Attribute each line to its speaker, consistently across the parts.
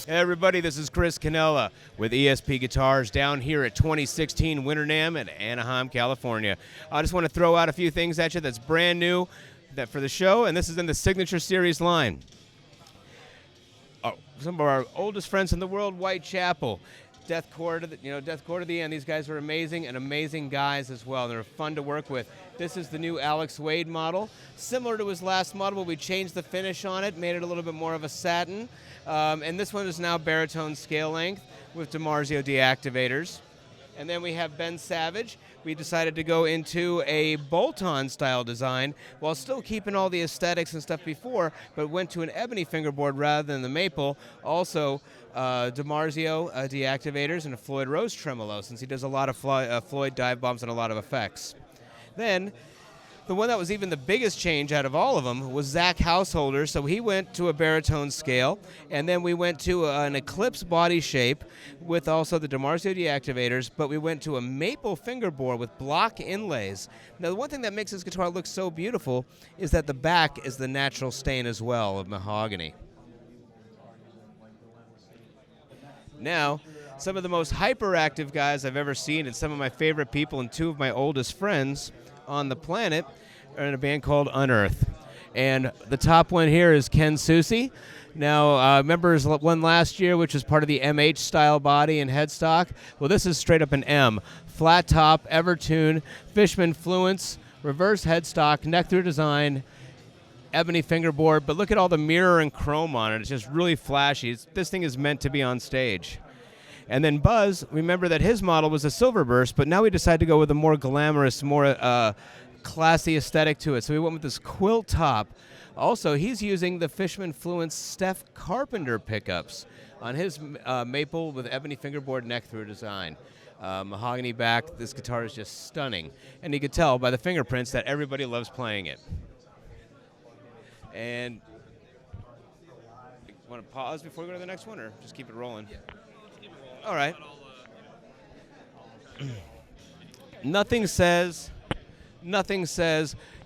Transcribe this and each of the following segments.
Speaker 1: Hey everybody, this is Chris Canella with ESP Guitars down here at 2016 Winter NAMM at Anaheim, California. I just want to throw out a few things at you that's brand new for the show, and this is in the Signature Series line. Some of our oldest friends in the world, Whitechapel. Deathcore to the end. These guys are amazing and amazing guys as well. They're fun to work with. This is the new Alex Wade model. Similar to his last model, but we changed the finish on it, made it a little bit more of a satin. And this one is now baritone scale length with DiMarzio deactivators. And then we have Ben Savage. We decided to go into a bolt-on style design while still keeping all the aesthetics and stuff before, but went to an ebony fingerboard rather than the maple. Also, DiMarzio deactivators and a Floyd Rose tremolo, since he does a lot of Floyd dive bombs and a lot of effects. Then, the one that was even the biggest change out of all of them was Zach Householder, so he went to a baritone scale, and then we went to an Eclipse body shape with also the DiMarzio deactivators, but we went to a maple fingerboard with block inlays. Now, the one thing that makes this guitar look so beautiful is that the back is the natural stain as well of mahogany. Now, some of the most hyperactive guys I've ever seen and some of my favorite people and two of my oldest friends on the planet are in a band called Unearth. And the top one here is Ken Susi. Now, members one last year, which was part of the MH style body and headstock. Well, this is straight up an M. Flat top, Evertune, Fishman Fluence, reverse headstock, neck through design, ebony fingerboard, but look at all the mirror and chrome on it. It's just really flashy. This thing is meant to be on stage. And then Buzz, remember that his model was a silver burst, but now we decided to go with a more glamorous, more classy aesthetic to it. So we went with this quilt top. Also, he's using the Fishman Fluence Steph Carpenter pickups on his maple with ebony fingerboard neck through design. Mahogany back. This guitar is just stunning. And you could tell by the fingerprints that everybody loves playing it. And want to pause before we go to the next one, or just keep it rolling? Yeah. All right. Nothing says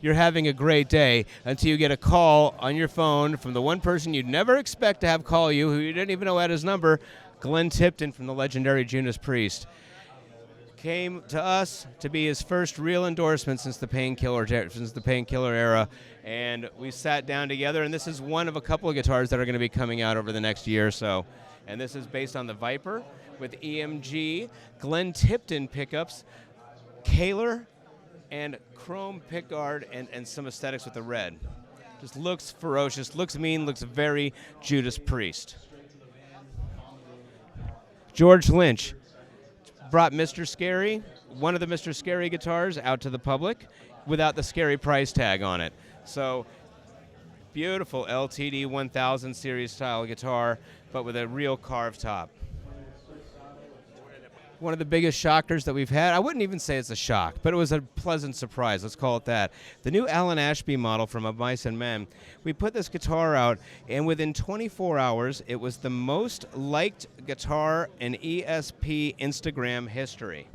Speaker 1: you're having a great day until you get a call on your phone from the one person you'd never expect to have call you, who you didn't even know had his number, Glenn Tipton from the legendary Judas Priest. Came to us to be his first real endorsement since the Painkiller era, and we sat down together, and this is one of a couple of guitars that are going to be coming out over the next year or so. And this is based on the Viper with EMG, Glenn Tipton pickups, Kaler, and chrome pickguard, and some aesthetics with the red. Just looks ferocious, looks mean, looks very Judas Priest. George Lynch brought Mr. Scary, one of the Mr. Scary guitars, out to the public without the Scary price tag on it. So, beautiful LTD 1000 series style guitar, but with a real carved top. One of the biggest shockers that we've had. I wouldn't even say it's a shock, but it was a pleasant surprise. Let's call it that. The new Alan Ashby model from Of Mice and Men. We put this guitar out, and within 24 hours, it was the most liked guitar in ESP Instagram history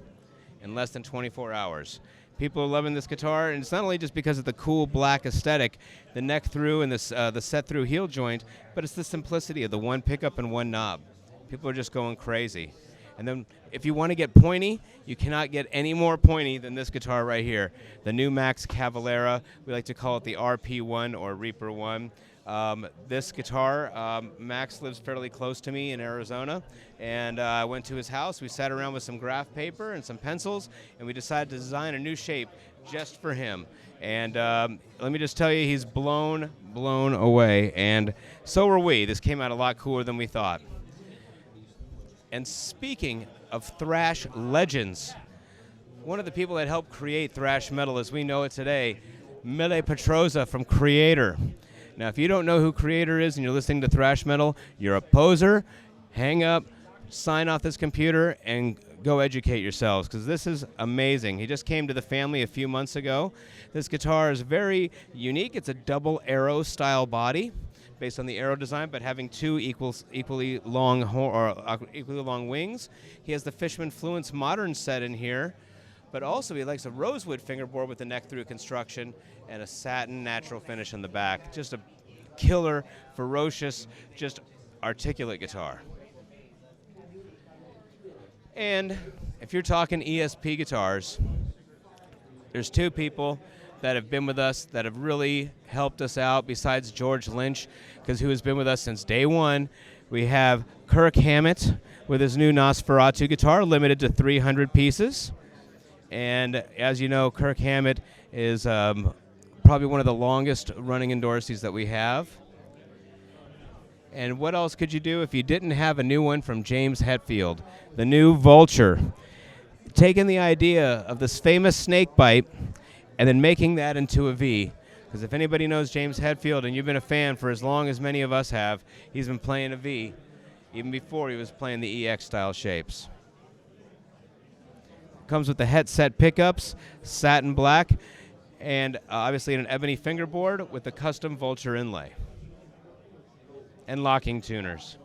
Speaker 1: in less than 24 hours. People are loving this guitar, and it's not only just because of the cool black aesthetic, the neck through and the set through heel joint, but it's the simplicity of the one pickup and one knob. People are just going crazy. And then if you want to get pointy, you cannot get any more pointy than this guitar right here. The new Max Cavalera, we like to call it the RP1 or Reaper 1. This guitar, Max lives fairly close to me in Arizona, and I went to his house. We sat around with some graph paper and some pencils, and we decided to design a new shape just for him. And let me just tell you, he's blown away, and so are we. This came out a lot cooler than we thought. And speaking of thrash legends, one of the people that helped create thrash metal as we know it today, Mille Petrozza from Creator. Now, if you don't know who Creator is and you're listening to thrash metal, you're a poser. Hang up, sign off this computer, and go educate yourselves, because this is amazing. He just came to the family a few months ago. This guitar is very unique. It's a double arrow style body based on the arrow design, but having two equally long wings. He has the Fishman Fluence modern set in here, but also he likes a rosewood fingerboard with the neck through construction and a satin natural finish in the back. Just a killer, ferocious, just articulate guitar. And if you're talking ESP guitars, there's two people that have been with us that have really helped us out besides George Lynch, who has been with us since day one. We have Kirk Hammett with his new Nosferatu guitar, limited to 300 pieces. And as you know, Kirk Hammett is probably one of the longest running endorsees that we have. And what else could you do if you didn't have a new one from James Hetfield, the new Vulture? Taking the idea of this famous snake bite and then making that into a V. Because if anybody knows James Hetfield, and you've been a fan for as long as many of us have, he's been playing a V, even before he was playing the EX-style shapes. Comes with the Het set pickups, satin black, and obviously an ebony fingerboard with the custom Vulture inlay. And locking tuners.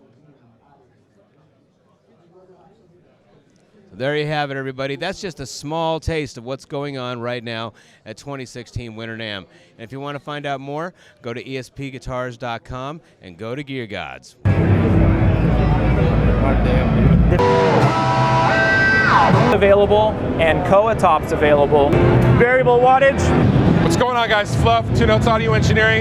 Speaker 1: So there you have it, everybody. That's just a small taste of what's going on right now at 2016 Winter NAMM. And if you want to find out more, go to espguitars.com and go to Gear Gods.
Speaker 2: Available and Koa tops available. Variable wattage.
Speaker 3: What's going on, guys? Fluff, Two Notes Audio Engineering.